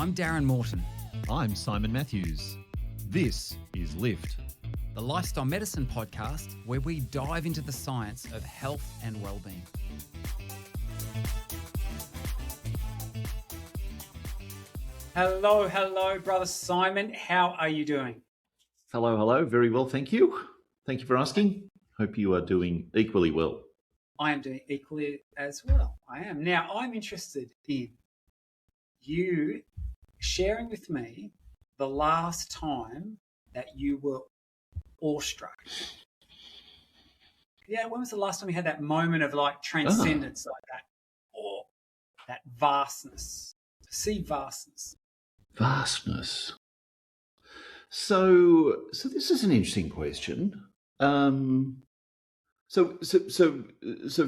I'm Darren Morton, I'm Simon Matthews. This is Lift. the Lifestyle Medicine podcast where we dive into the science of health and wellbeing. Hello, brother Simon. How are you doing? Hello. Very well, thank you. Thank you for asking. Hope you are doing equally well. I am doing equally as well. I am. Now, I'm interested in you sharing with me the last time that you were awestruck. Yeah, when was the last time you had that moment of like transcendence, like that awe, that vastness, to see vastness? Vastness. So this is an interesting question. So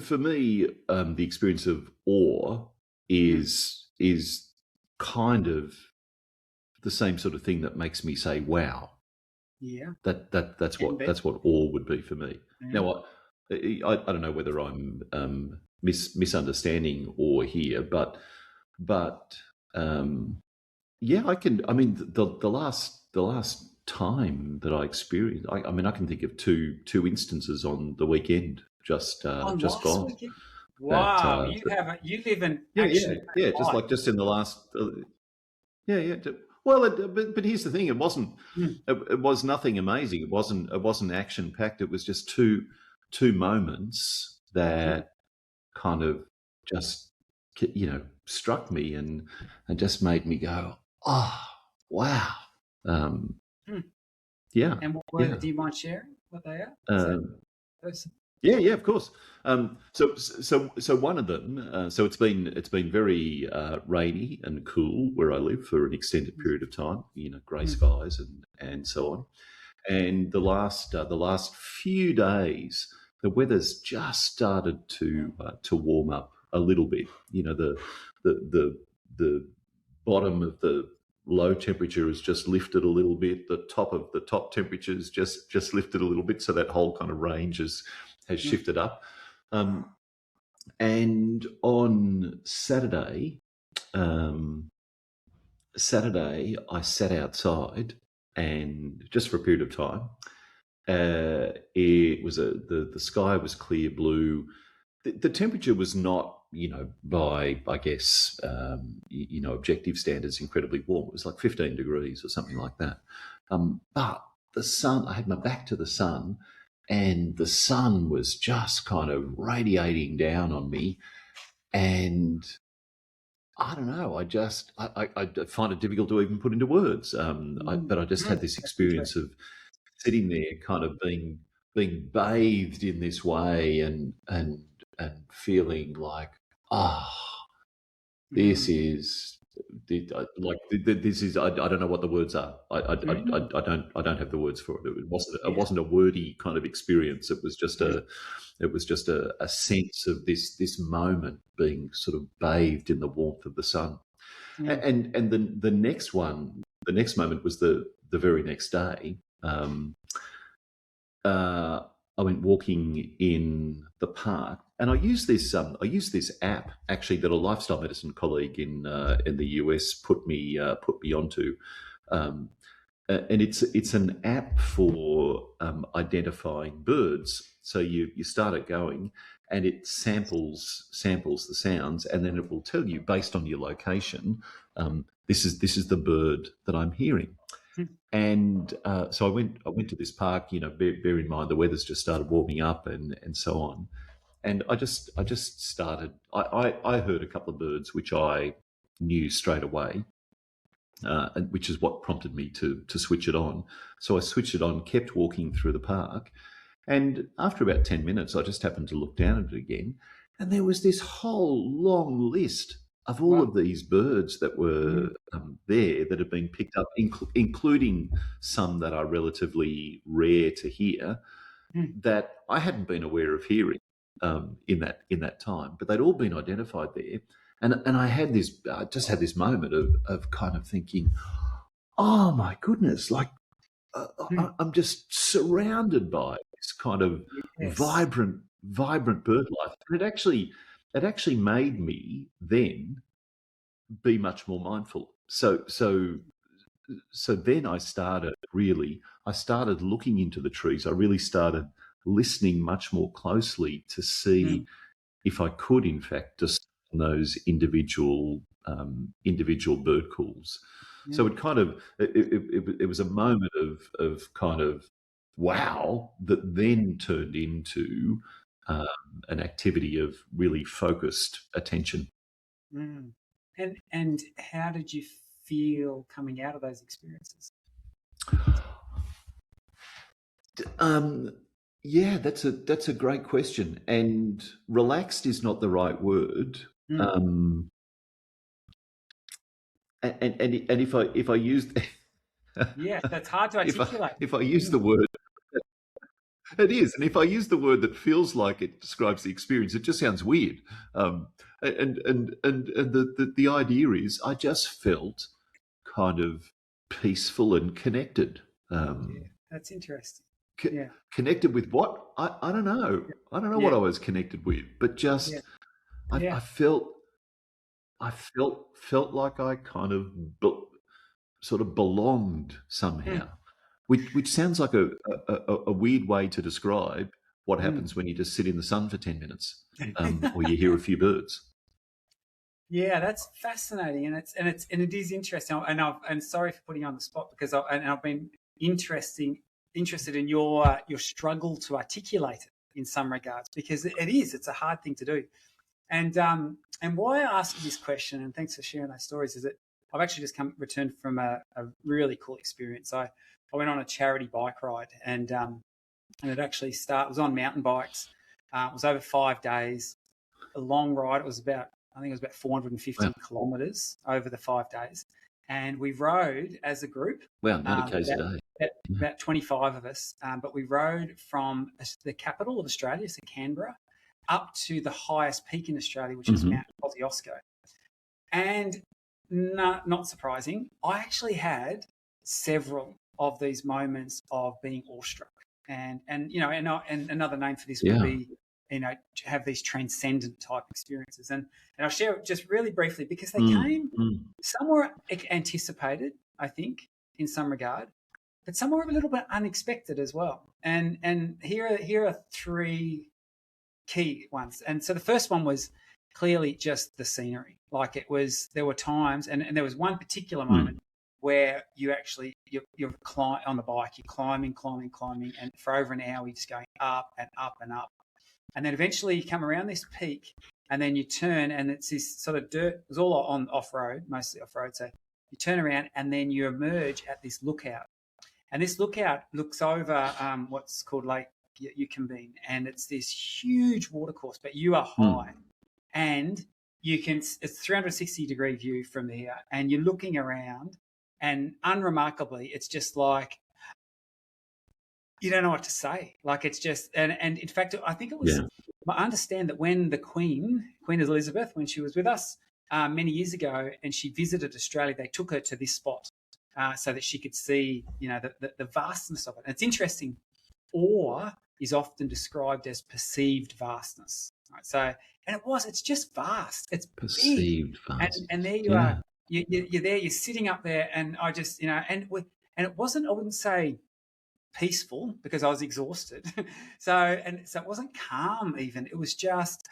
for me, the experience of awe is kind of the same sort of thing that makes me say, "Wow." Yeah. That's what awe would be for me. Now, I don't know whether I'm misunderstanding awe here, but yeah, I can. I mean, the last time that I experienced, I mean, I can think of two instances on the weekend just gone. Weekend? Wow, you live in action. Yeah, just in the last. Yeah. Well, but here's the thing: it wasn't. It was nothing amazing. It wasn't action packed. It was just two moments that kind of just struck me and just made me go, oh wow. Yeah. And do you mind sharing what they are? Yeah, of course. So one of them. So it's been very rainy and cool where I live for an extended period of time. Grey skies and so on. And the last few days, the weather's just started to warm up a little bit. The bottom of the low temperature has just lifted a little bit. The top temperatures just lifted a little bit. So that whole kind of range has shifted up. And on Saturday, I sat outside and just for a period of time. It was the sky was clear blue. The temperature was not, by, I guess, objective standards, incredibly warm. It was like 15 degrees or something like that. But the sun, I had my back to the sun, and the sun was just kind of radiating down on me. And I don't know, I find it difficult to even put into words. But I just had this experience of sitting there kind of being bathed in this way and feeling like, this is I don't know what the words are. I don't have the words for it. It wasn't a wordy kind of experience. It was just a sense of this moment being sort of bathed in the warmth of the sun. And the next moment was the very next day. I went walking in the park, and I used this app actually that a lifestyle medicine colleague in the US put me onto, and it's an app for identifying birds. So you start it going, and it samples the sounds, and then it will tell you based on your location, this is the bird that I'm hearing. And so I went to this park. Bear in mind the weather's just started warming up and so on. And I just started. I heard a couple of birds which I knew straight away, which is what prompted me to switch it on. So I switched it on, kept walking through the park, and after about 10 minutes, I just happened to look down at it again, and there was this whole long list of all of these birds that were there that had been picked up, including some that are relatively rare to hear that I hadn't been aware of hearing in that time, but they'd all been identified there. And I had just had this moment of kind of thinking, oh my goodness, like I'm just surrounded by this kind of vibrant bird life. And it actually made me then be much more mindful. so so so then I started looking into the trees. I really started listening much more closely to see Mm, if I could, in fact, discern those individual bird calls. So mm, it kind of it was a moment of kind of wow that then turned into um, an activity of really focused attention. mm. And how did you feel coming out of those experiences? Um, yeah, that's a great question, and relaxed is not the right word. Mm. Um, and if I use Yeah, that's hard to if I articulate. if I use Mm, the word, it is, and if I use the word that feels like it describes the experience, it just sounds weird. Um, and the idea is, I just felt kind of peaceful and connected. yeah, Um, that's interesting. co- Yeah, Connected with what? I don't know. I don't know what yeah, I was connected with, but yeah, just yeah. I felt like I kind of sort of belonged Mm, somehow, which sounds like a weird way to describe what mm. happens when you just sit in the sun for 10 minutes, or you hear a few birds. Yeah, that's fascinating, and it is interesting. And sorry for putting you on the spot because I've been interested in your struggle to articulate it in some regards because it's a hard thing to do. And why I ask you this question, and thanks for sharing those stories, is that I've actually just returned from a really cool experience. I went on a charity bike ride, and it actually it was on mountain bikes. It was over 5 days, a long ride. I think it was about 450 Wow, kilometres over the 5 days, and we rode as a group, wow, 90 k's a about, day. Yeah. about 25 of us, but we rode from the capital of Australia, so Canberra, up to the highest peak in Australia, which is Hmm. Mount Kosciuszko. And not surprising, I actually had several of these moments of being awestruck, and another name for this would Yeah. be have these transcendent type experiences, and I'll share it just really briefly because they Mm, came mm. somewhere anticipated, I think, in some regard, but somewhere a little bit unexpected as well. And here are three key ones. And so the first one was clearly just the scenery. Like there were times, and there was one particular moment Mm. where you're on the bike, you're climbing, and for over an hour you're just going up and up and up, and then eventually you come around this peak, and then you turn, and it's this sort of dirt. It was all on off road, mostly off road. So you turn around, and then you emerge at this lookout, and this lookout looks over what's called Lake Yucambine, and it's this huge watercourse, but you are Mm. high, and it's 360-degree view from there, and you're looking around, and unremarkably, it's just like you don't know what to say. Like it's just, and in fact, I think it was. Yeah. I understand that when the Queen Elizabeth, when she was with us many years ago, and she visited Australia, they took her to this spot so that she could see, the vastness of it. And it's interesting. Awe is often described as perceived vastness. Right? So, and it's just vast. It's big, Perceived fast. and there you Yeah. are. You're there. You're sitting up there, and I just, and it wasn't. I wouldn't say peaceful because I was exhausted. So it wasn't calm even. It was just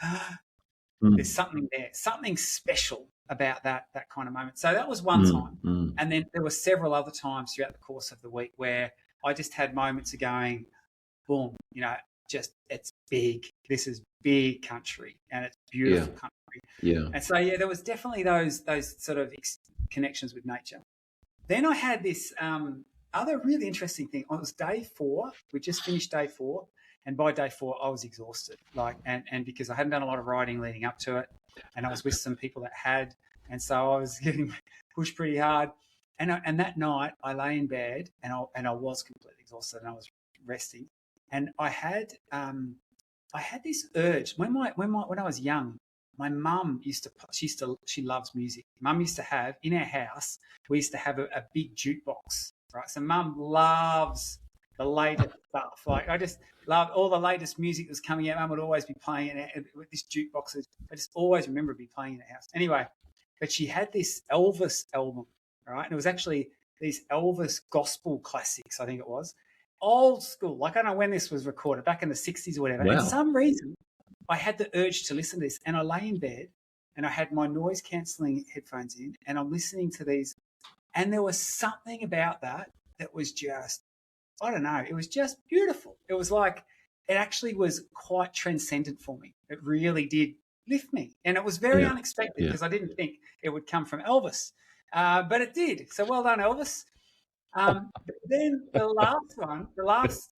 there's Mm. something there, something special about that kind of moment. So that was one Mm. time. Mm. And then there were several other times throughout the course of the week where I just had moments of going, boom, just it's big. This is big country and it's Yeah. beautiful country. Yeah. And so yeah, there was definitely those sort of connections with nature. Then I had this other really interesting thing. It was day 4. We just finished day 4, and by day 4, I was exhausted. And because I hadn't done a lot of riding leading up to it, and I was with some people that had, and so I was getting pushed pretty hard. And that night, I lay in bed, and I was completely exhausted, and I was resting, and I had this urge when I was young. My mum she loves music. Mum used to have in our house. We used to have a big jukebox, right? So mum loves the latest stuff. Like I just loved all the latest music that was coming out. Mum would always be playing it with this jukebox. I just always remember it be playing in the house. Anyway, but she had this Elvis album, all right? And it was actually these Elvis gospel classics, I think it was, old school. Like, I don't know when this was recorded, back in the 60s or whatever. Wow. And for some reason, I had the urge to listen to this, and I lay in bed and I had my noise cancelling headphones in, and I'm listening to these, and there was something about that was just, I don't know, it was just beautiful. It was like, it actually was quite transcendent for me. It really did lift me. And it was very unexpected because I didn't think it would come from Elvis, but it did. So well done, Elvis. But then the last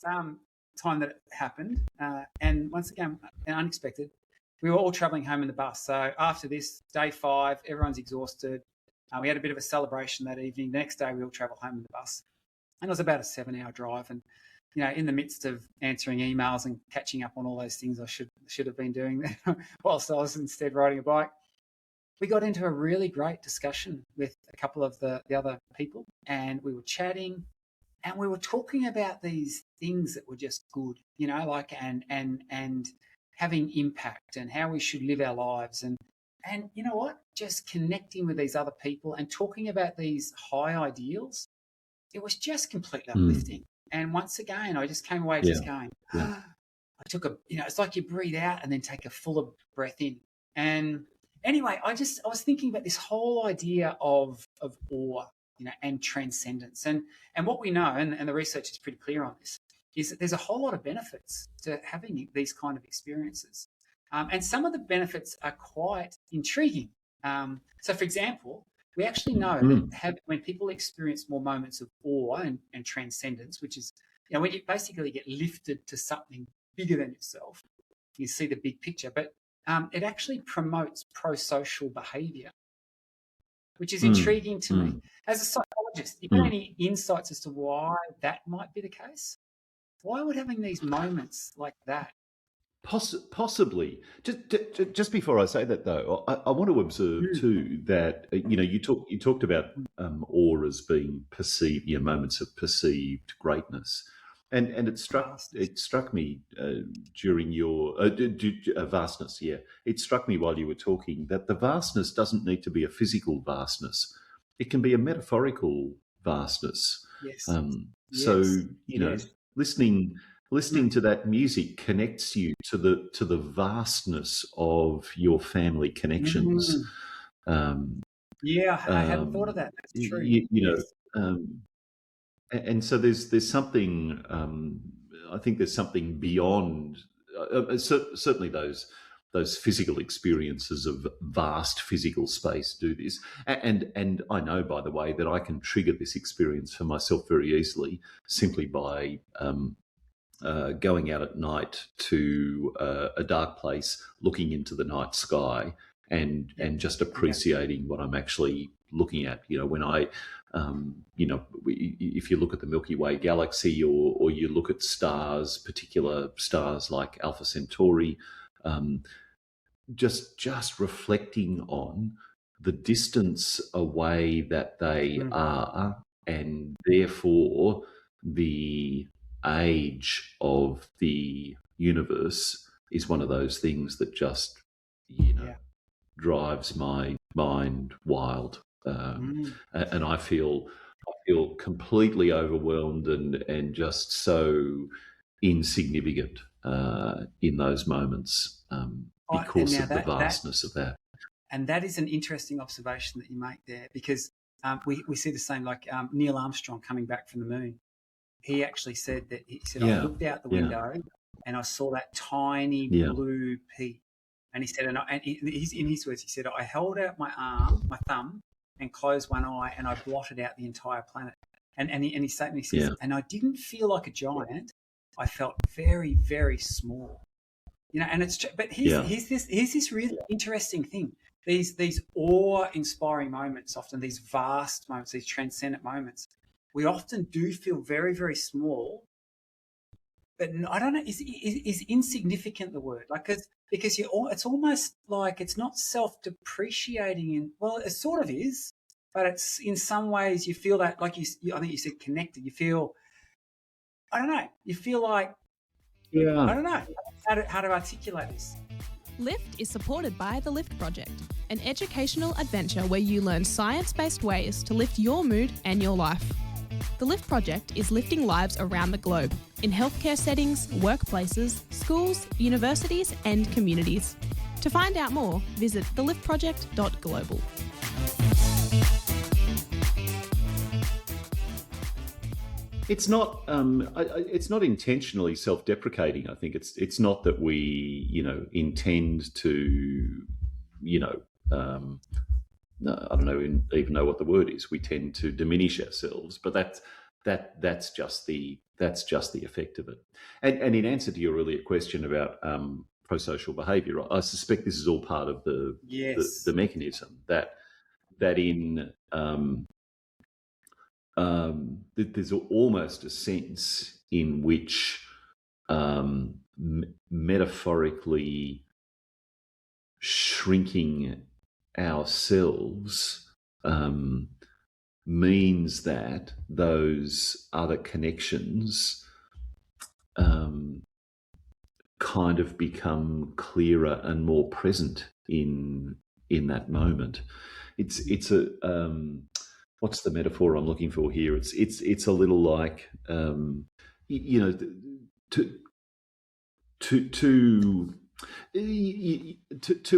time that it happened, and once again, unexpected, we were all travelling home in the bus. So after this, day 5, everyone's exhausted. We had a bit of a celebration that evening. The next day, we all travelled home in the bus. And it was about a 7-hour drive. And, you know, in the midst of answering emails and catching up on all those things I should have been doing whilst I was instead riding a bike, we got into a really great discussion with a couple of the other people, and we were chatting, and we were talking about these things that were just good, you know, like and having impact and how we should live our lives, and you know what, just connecting with these other people and talking about these high ideals. It was just completely uplifting. And once again, I just came away just going, I took it's like you breathe out and then take a fuller breath in. And anyway, I was thinking about this whole idea of awe, you know, and transcendence. And what we know, and the research is pretty clear on this, is that there's a whole lot of benefits to having these kind of experiences. And some of the benefits are quite intriguing. So, for example, we actually know that when people experience more moments of awe and transcendence, which is, you know, when you basically get lifted to something bigger than yourself, you see the big picture, but it actually promotes pro-social behaviour, which is intriguing to me. As a psychologist, you got any insights as to why that might be the case? Why would having these moments like that? Possibly. Just before I say that, though, I want to observe too that you know, you talked about awe as being perceived, you know, moments of perceived greatness, and it struck me during your vastness. Yeah, it struck me while you were talking that the vastness doesn't need to be a physical vastness; it can be a metaphorical vastness. Yes. So you know, listening to that music connects you to the vastness of your family connections. I hadn't thought of that. That's true. You know, and so there's something. I think there's something beyond certainly those physical experiences of vast physical space do this. And I know, by the way, that I can trigger this experience for myself very easily simply by going out at night to a dark place, looking into the night sky, and just appreciating what I'm actually looking at. You know, when I, you know, if you look at the Milky Way galaxy, or you look at stars, particular stars like Alpha Centauri, just reflecting on the distance away that they are, and therefore the age of the universe is one of those things that just, you know, drives my mind wild, and I feel completely overwhelmed and just so insignificant in those moments because of the vastness of that. And that is an interesting observation that you make there, because we see the same, like Neil Armstrong coming back from the moon. He actually said that, I looked out the window and I saw that tiny blue pea. And he said, in his words, he said, I held out my thumb, and closed one eye, and I blotted out the entire planet. And he says, and I didn't feel like a giant. I felt very, very small. You know, and it's true. But here's this really interesting thing. These awe-inspiring moments, often these vast moments, these transcendent moments, we often do feel very, very small. But I don't know, is insignificant the word? Like, because it's almost like it's not self-depreciating. Well, it sort of is, but it's in some ways you feel that, like I think you said, connected. You feel, I don't know, you feel like, I don't know how to articulate this. Lift is supported by the Lift Project, an educational adventure where you learn science-based ways to lift your mood and your life. The Lift Project is lifting lives around the globe, in healthcare settings, workplaces, schools, universities and communities. To find out more, visit theliftproject.global. It's not. It's not intentionally self-deprecating. I think it's not that we, intend to, I don't even know what the word is. We tend to diminish ourselves, but that's just the effect of it. And in answer to your earlier question about pro-social behaviour, I suspect this is all part of the mechanism that in there's almost a sense in which metaphorically shrinking ourselves means that those other connections kind of become clearer and more present in that moment. It's a what's the metaphor I'm looking for here? It's a little like two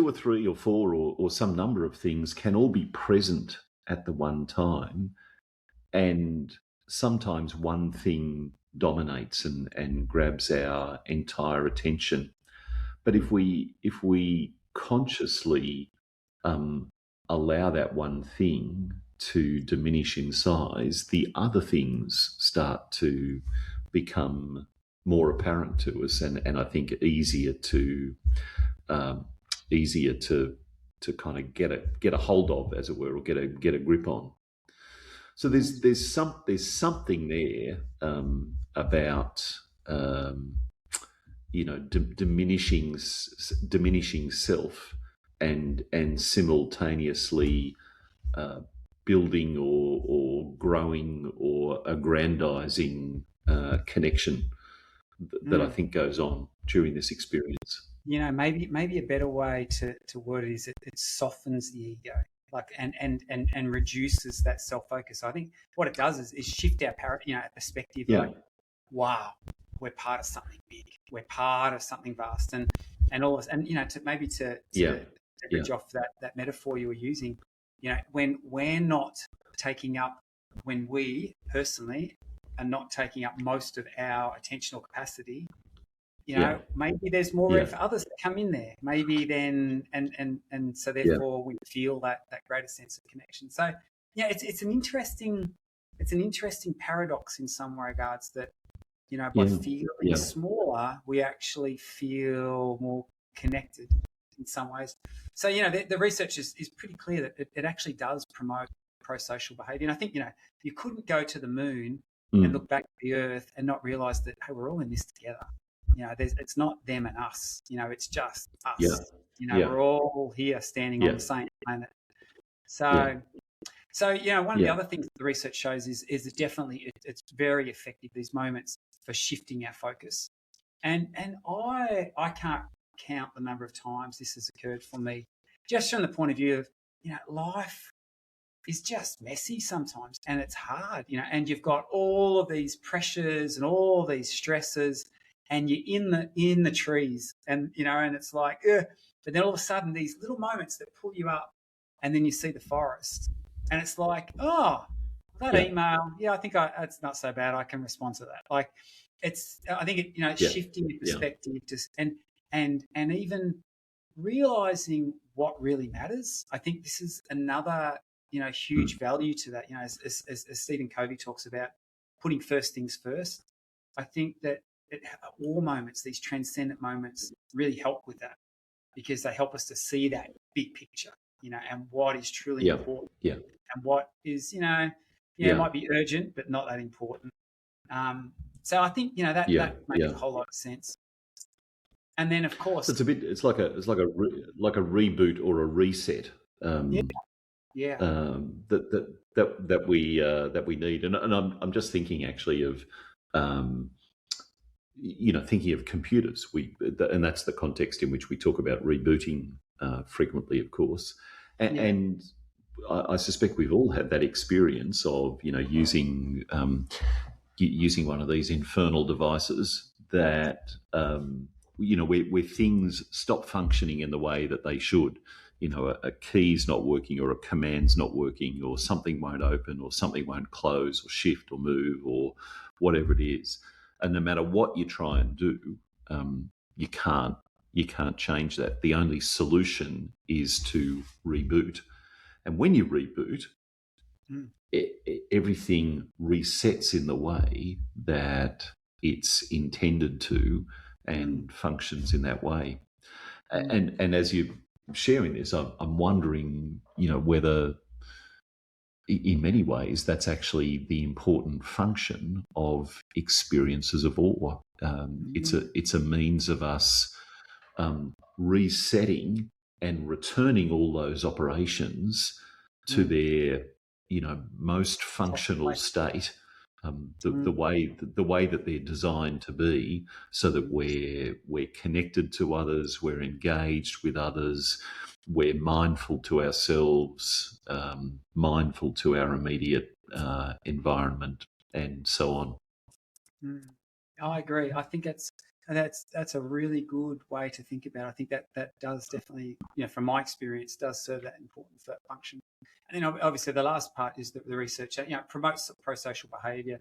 or three or four or some number of things can all be present at the one time, and sometimes one thing dominates and grabs our entire attention. But if we consciously allow that one thing to diminish in size, the other things start to become more apparent to us, and I think easier to kind of get a hold of, as it were, or get a grip on. So there's something there about diminishing self and simultaneously building or growing or aggrandizing connection that I think goes on during this experience. Maybe a better way to word it is it softens the ego, and reduces that self-focus. I think what it does is shift our perspective. Yeah. Like, wow, we're part of something big. We're part of something vast, and all this, and to bridge off that metaphor you were using. When we're not taking up, when we personally are not taking up most of our attentional capacity, maybe there's more room for others to come in there. Maybe then, and so therefore we feel that greater sense of connection. So it's an interesting paradox in some regards that by feeling smaller, we actually feel more connected in some ways. So the research is pretty clear that it actually does promote pro-social behaviour. And I think you couldn't go to the moon and look back at the Earth and not realise that, hey, we're all in this together. It's not them and us. It's just us. We're all here standing on the same planet. So one of the other things the research shows is that definitely it's very effective, these moments for shifting our focus. And I can't count the number of times this has occurred for me, just from the point of view of life is just messy sometimes, and it's hard, and you've got all of these pressures and all these stresses, and you're in the trees, and and it's like, but then all of a sudden these little moments that pull you up, and then you see the forest, and it's like, oh, that email, I think it's not so bad. I can respond to that. Like, I think it, shifting your perspective, and even realizing what really matters. I think this is another huge value to that. As Stephen Covey talks about, putting first things first. I think that all moments, these transcendent moments, really help with that, because they help us to see that big picture, and what is truly important, and what is might be urgent but not that important. So I think that makes a whole lot of sense. And then, of course, it's like a reboot or a reset. That we need, and I'm just thinking actually of thinking of computers, and that's the context in which we talk about rebooting frequently, of course. And I suspect we've all had that experience of, using one of these infernal devices that, where things stop functioning in the way that they should. A key's not working, or a command's not working, or something won't open, or something won't close or shift or move, or whatever it is. And no matter what you try and do, you can't change that. The only solution is to reboot. And when you reboot, everything resets in the way that it's intended to and functions in that way. And as you're sharing this, I'm wondering, whether in many ways that's actually the important function of experiences of awe. It's a means of us resetting and returning all those operations to their most functional state, the way that they're designed to be, so that we're connected to others, we're engaged with others, we're mindful to ourselves, mindful to our immediate environment, and so on. I agree. I think that's a really good way to think about it. I think that does definitely, from my experience, does serve that important function. And then obviously the last part is the research that, promotes pro-social behaviour,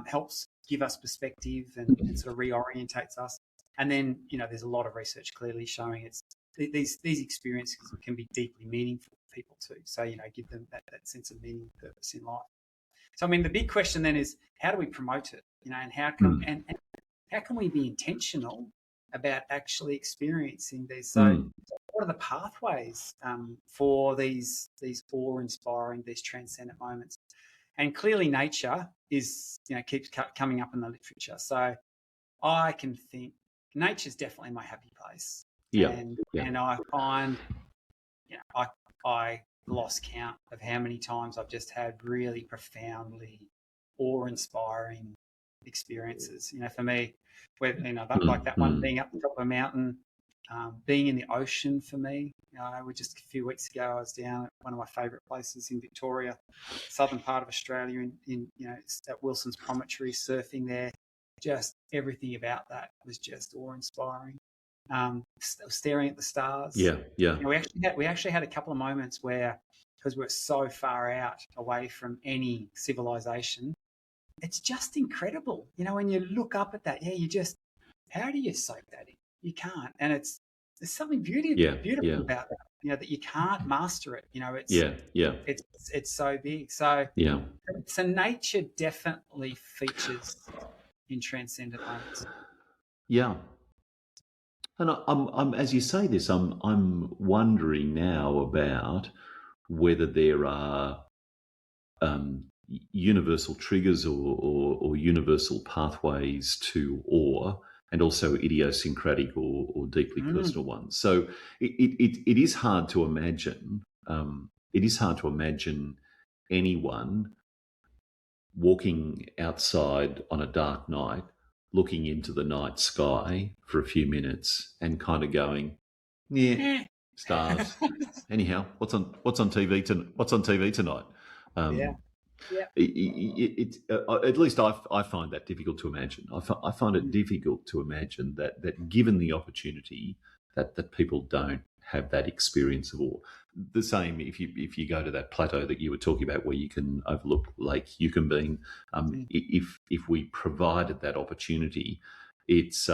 helps give us perspective and sort of reorientates us. And then, there's a lot of research clearly showing these experiences can be deeply meaningful for people too. So, give them that sense of meaning and purpose in life. So, I mean, the big question then is, how do we promote it? And how can and how can we be intentional about actually experiencing these? So, what are the pathways for these awe-inspiring, these transcendent moments? And clearly, nature is keeps coming up in the literature. So, I can think nature's definitely my happy place. And I find, I lost count of how many times I've just had really profoundly awe-inspiring experiences. For me, where like that one being up the top of a mountain, being in the ocean for me. Just a few weeks ago, I was down at one of my favourite places in Victoria, southern part of Australia, in at Wilson's Promontory, surfing there. Just everything about that was just awe-inspiring. Staring at the stars. We actually had a couple of moments where, because we're so far out away from any civilization, it's just incredible. When you look up at that, how do you soak that in? You can't. And there's something beautiful about that, that you can't master it. It's so big. So nature definitely features in transcendent moments. Yeah. And I'm as you say this, I'm wondering now about whether there are universal triggers or universal pathways to awe, and also idiosyncratic or deeply personal ones. So it is hard to imagine. It is hard to imagine anyone walking outside on a dark night, looking into the night sky for a few minutes and kind of going, stars. Anyhow, what's on TV tonight? At least I find that difficult to imagine. I find it difficult to imagine that given the opportunity, that people don't have that experience of awe. The same if you go to that plateau that you were talking about, where you can overlook Lake Yukonbean. If we provided that opportunity, it's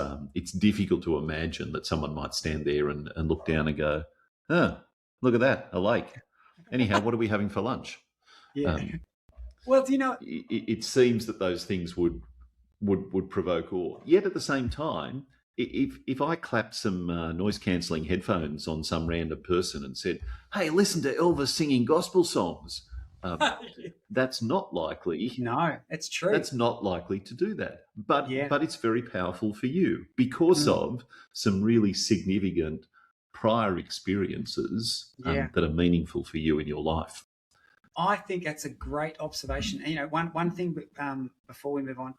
difficult to imagine that someone might stand there and look down and go, look at that, a lake. Anyhow, what are we having for lunch? Well, it seems that those things would provoke awe. Yet at the same time, if I clapped some noise-cancelling headphones on some random person and said, hey, listen to Elvis singing gospel songs, that's not likely. No, it's true. That's not likely to do that. But it's very powerful for you because of some really significant prior experiences that are meaningful for you in your life. I think that's a great observation. One thing before we move on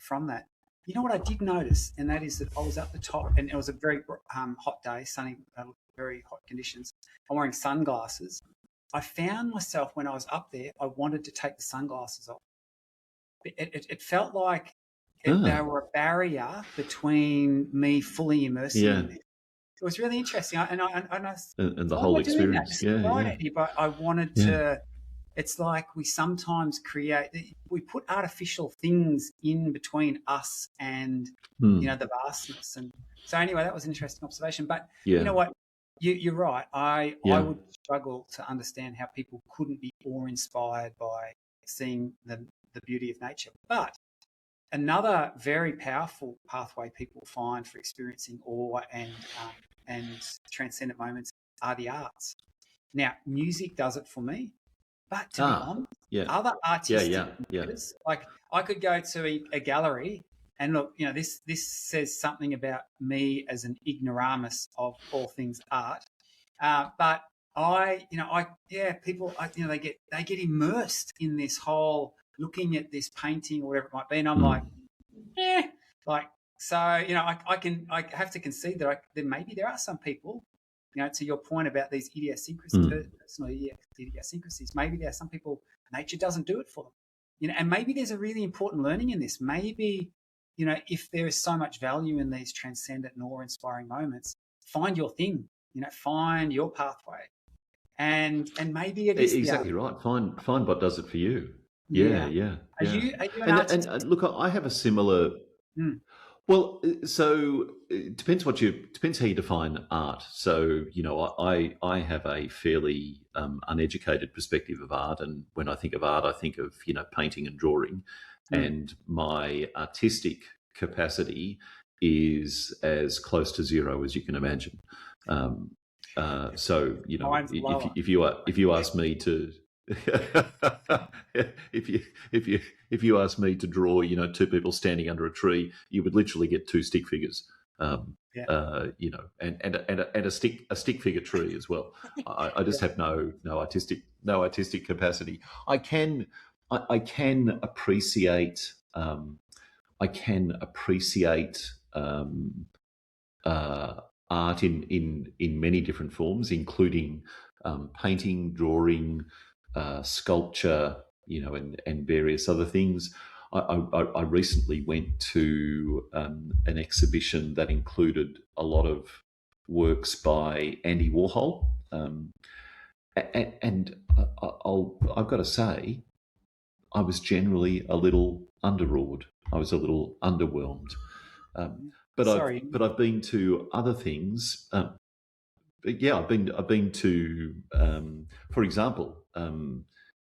from that, You know what I did notice, and that is that I was at the top, and it was a very hot day, sunny, very hot conditions. I'm wearing sunglasses. I found myself when I was up there, I wanted to take the sunglasses off. It felt like they were a barrier between me fully immersing in it. It was really interesting, and the whole experience. But I wanted to. It's like we sometimes we put artificial things in between us and the vastness. And so anyway, that was an interesting observation. But you know what, you're right. I would struggle to understand how people couldn't be awe-inspired by seeing the beauty of nature. But another very powerful pathway people find for experiencing awe and transcendent moments are the arts. Now, music does it for me. But to be honest, other artistic like I could go to a gallery and look, this says something about me as an ignoramus of all things art. But people, they get immersed in this whole looking at this painting or whatever it might be, and I'm I have to concede that maybe there are some people. To your point about these idiosyncrasies, personal idiosyncrasies, maybe there are some people, nature doesn't do it for them. And maybe there's a really important learning in this. Maybe, if there is so much value in these transcendent and awe-inspiring moments, find your thing, find your pathway. And maybe it is exactly right. Find what does it for you. Yeah. Are you an artist? And look, I have a similar. Well, so it depends how you define art. So, I have a fairly uneducated perspective of art. And when I think of art, I think of, painting and drawing. And my artistic capacity is as close to zero as you can imagine. So, if you ask me to... if you ask me to draw, two people standing under a tree, you would literally get two stick figures, and a stick figure tree as well. I just have no artistic capacity. I can appreciate art in many different forms, including painting, drawing, sculpture, and various other things. I recently went to an exhibition that included a lot of works by Andy Warhol, and I've got to say, I was generally a little underawed. I was a little underwhelmed. But I've been to other things. I've been to, for example,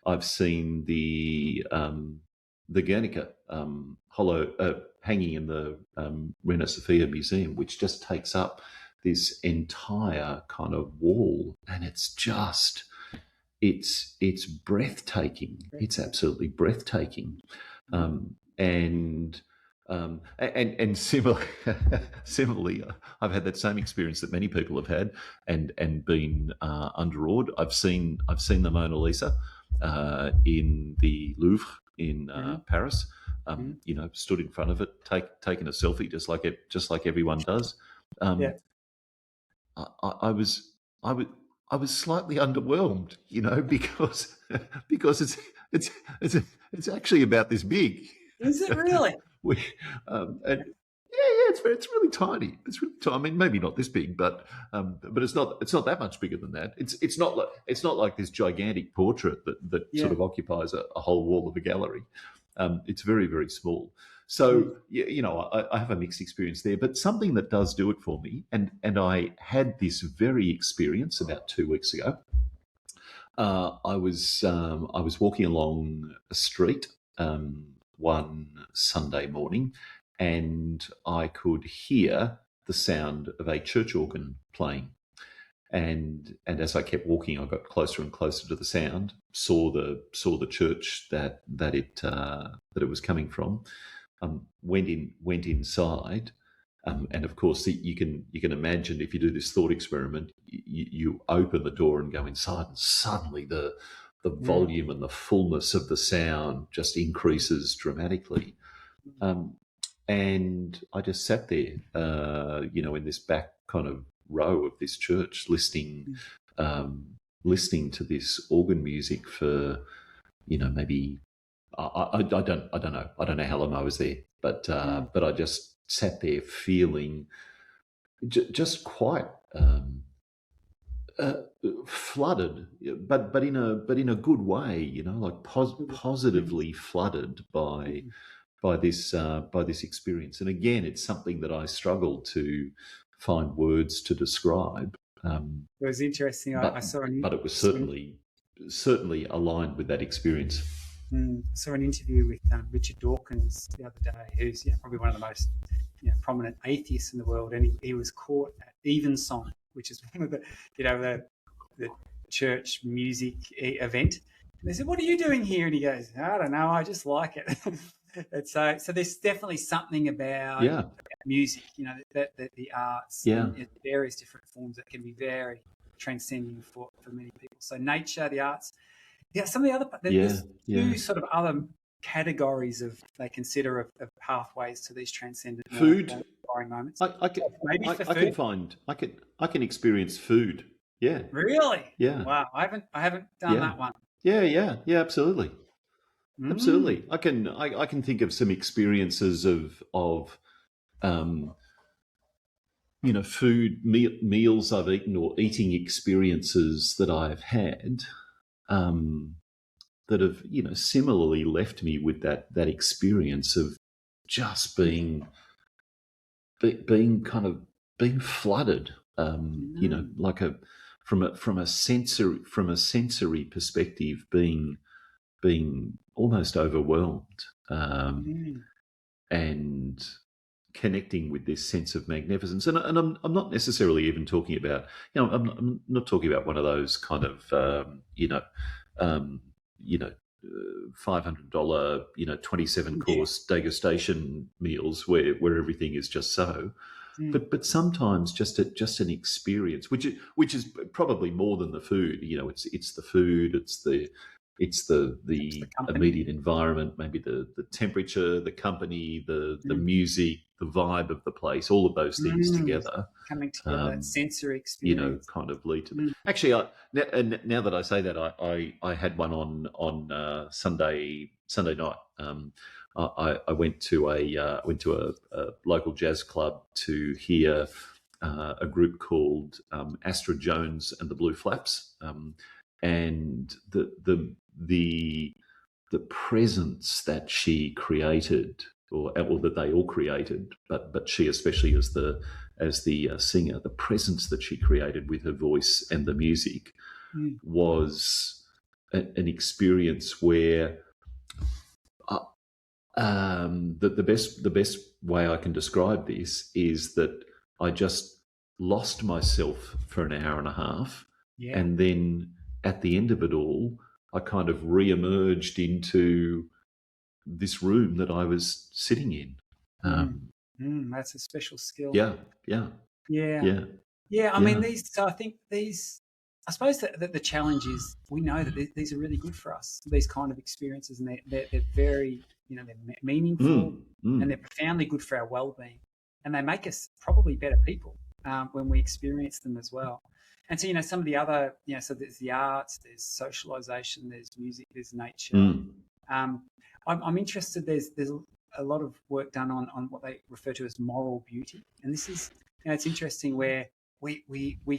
I've seen the Guernica hollow hanging in the Reina Sofia Museum, which just takes up this entire kind of wall, and it's breathtaking. It's absolutely breathtaking, and similarly, I've had that same experience that many people have had, and been underawed. I've seen the Mona Lisa in the Louvre in Paris. Stood in front of it, taken a selfie, just like everyone does. I was slightly underwhelmed, because it's actually about this big. Is it really? It's really tiny. It's really tiny. I mean, maybe not this big, but it's not that much bigger than that. It's not like this gigantic portrait that sort of occupies a whole wall of a gallery. It's very, very small. So I have a mixed experience there, but something that does do it for me, and I had this very experience about 2 weeks ago. I was walking along a street one Sunday morning, and I could hear the sound of a church organ playing. And as I kept walking, I got closer and closer to the sound. Saw the church that it was coming from. Went inside, and of course you can imagine, if you do this thought experiment, you open the door and go inside, and suddenly the volume and the fullness of the sound just increases dramatically. And I just sat there, in this back kind of row of this church, listening to this organ music for, maybe I don't know. I don't know how long I was there, but I just sat there feeling just quite flooded, but in a good way, like positively flooded by this experience. And again, it's something that I struggle to find words to describe. It was interesting. I saw but it was certainly aligned with that experience. I saw an interview with Richard Dawkins the other day, who's probably one of the most prominent atheists in the world, and he was caught at Evensong, which is one of the church music event. And they said, "What are you doing here?" And he goes, "I don't know, I just like it." And so there's definitely something about music, that the arts in various different forms that can be very transcending for many people. So nature, the arts. Yeah, some of the other there's two sort of other categories they consider of pathways to these transcendent food moments. I can experience food. Yeah. Really? Yeah. Wow. I haven't done that one. Yeah, absolutely. Absolutely. I can think of some experiences of food meals I've eaten or eating experiences that I've had that have similarly left me with that experience of just being flooded, like from a sensory perspective, being almost overwhelmed, and connecting with this sense of magnificence. And I'm not necessarily even talking about, I'm not talking about one of those kind of, $500, 27 course degustation meals where everything is just so. But sometimes just an experience, which is probably more than the food. It's the food, it's the immediate environment, maybe the temperature, the company, the music, the vibe of the place, all of those things together, coming together, sensory experience, kind of lead to. Actually, now that I say that, I had one on Sunday night. I went to a local jazz club to hear a group called Astra Jones and the Blue Flaps, and the presence that she created, or that they all created, but she especially as the singer, the presence that she created with her voice and the music was an experience where the best way I can describe this is that I just lost myself for an hour and a half, and then at the end of it all, I kind of re-emerged into this room that I was sitting in. That's a special skill. Yeah. I mean, I suppose that the challenge is we know that these are really good for us, these kind of experiences, and they're very, they're meaningful and they're profoundly good for our well-being, and they make us probably better people when we experience them as well. And so, some of the other, so there's the arts, there's socialization, there's music, there's nature. I'm interested. There's a lot of work done on what they refer to as moral beauty, and this is, it's interesting where we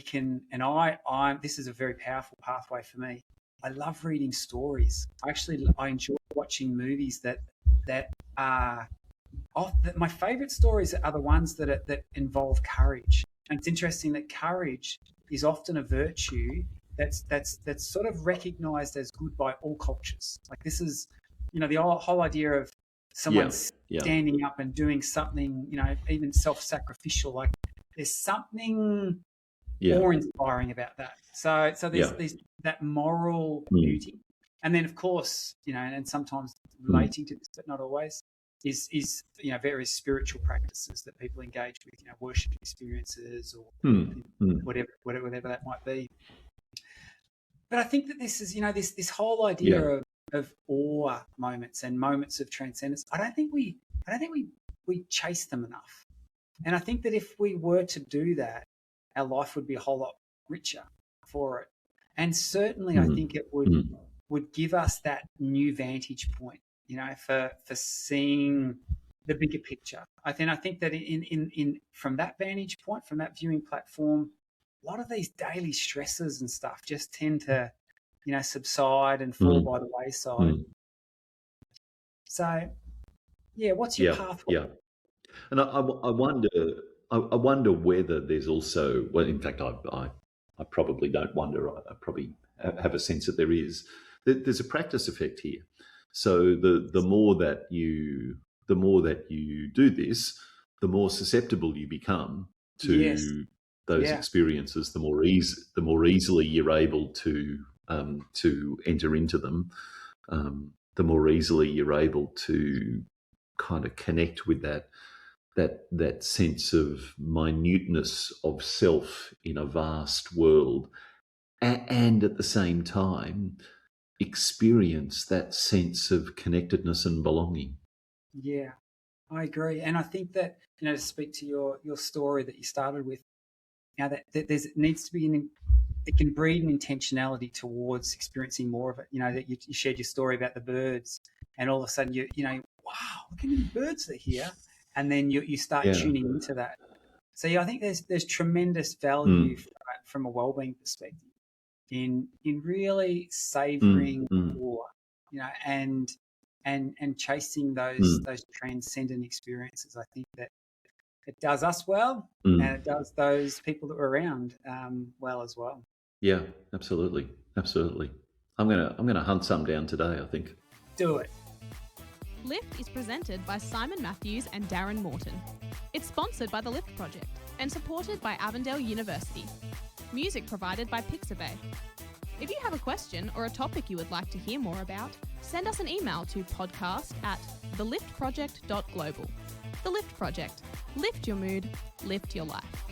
can, and I this is a very powerful pathway for me. I love reading stories. I enjoy watching movies that are. My favourite stories are the ones that involve courage. And it's interesting that courage is often a virtue that's sort of recognised as good by all cultures. Like this is, the whole idea of someone standing up and doing something, even self-sacrificial. Like there's something awe-inspiring about that. So there's that moral beauty, and then of course, and sometimes relating to this, but not always, is various spiritual practices that people engage with, worship experiences or whatever that might be. But I think that this is, this whole idea of awe moments and moments of transcendence. I don't think we we chase them enough. And I think that if we were to do that, our life would be a whole lot richer for it. And certainly I think it would give us that new vantage point, for seeing the bigger picture. I think that in from that vantage point, from that viewing platform, a lot of these daily stresses and stuff just tend to, subside and fall by the wayside. So, what's your pathway? Yeah. And I wonder whether there's also, well, in fact, I probably don't wonder. I probably have a sense that there's a practice effect here. So the more that you do this, the more susceptible you become to those experiences. The more easily you're able to enter into them. The more easily you're able to kind of connect with that sense of minuteness of self in a vast world, and at the same time experience that sense of connectedness and belonging. Yeah, I agree. And I think that, to speak to your story that you started with, that there's needs to be it can breed an intentionality towards experiencing more of it. That you shared your story about the birds, and all of a sudden wow, look how many birds are here, and then you start tuning into that. So I think there's tremendous value from a wellbeing perspective in really savouring war, and chasing those transcendent experiences. I think that it does us well, and it does those people that were around well as well. Yeah, absolutely. I'm gonna hunt some down today, I think. Do it. Lift is presented by Simon Matthews and Darren Morton. It's sponsored by the Lift Project and supported by Avondale University. Music provided by Pixabay. If you have a question or a topic you would like to hear more about, send us an email to podcast@theliftproject.global. The Lift Project. Lift your mood, lift your life.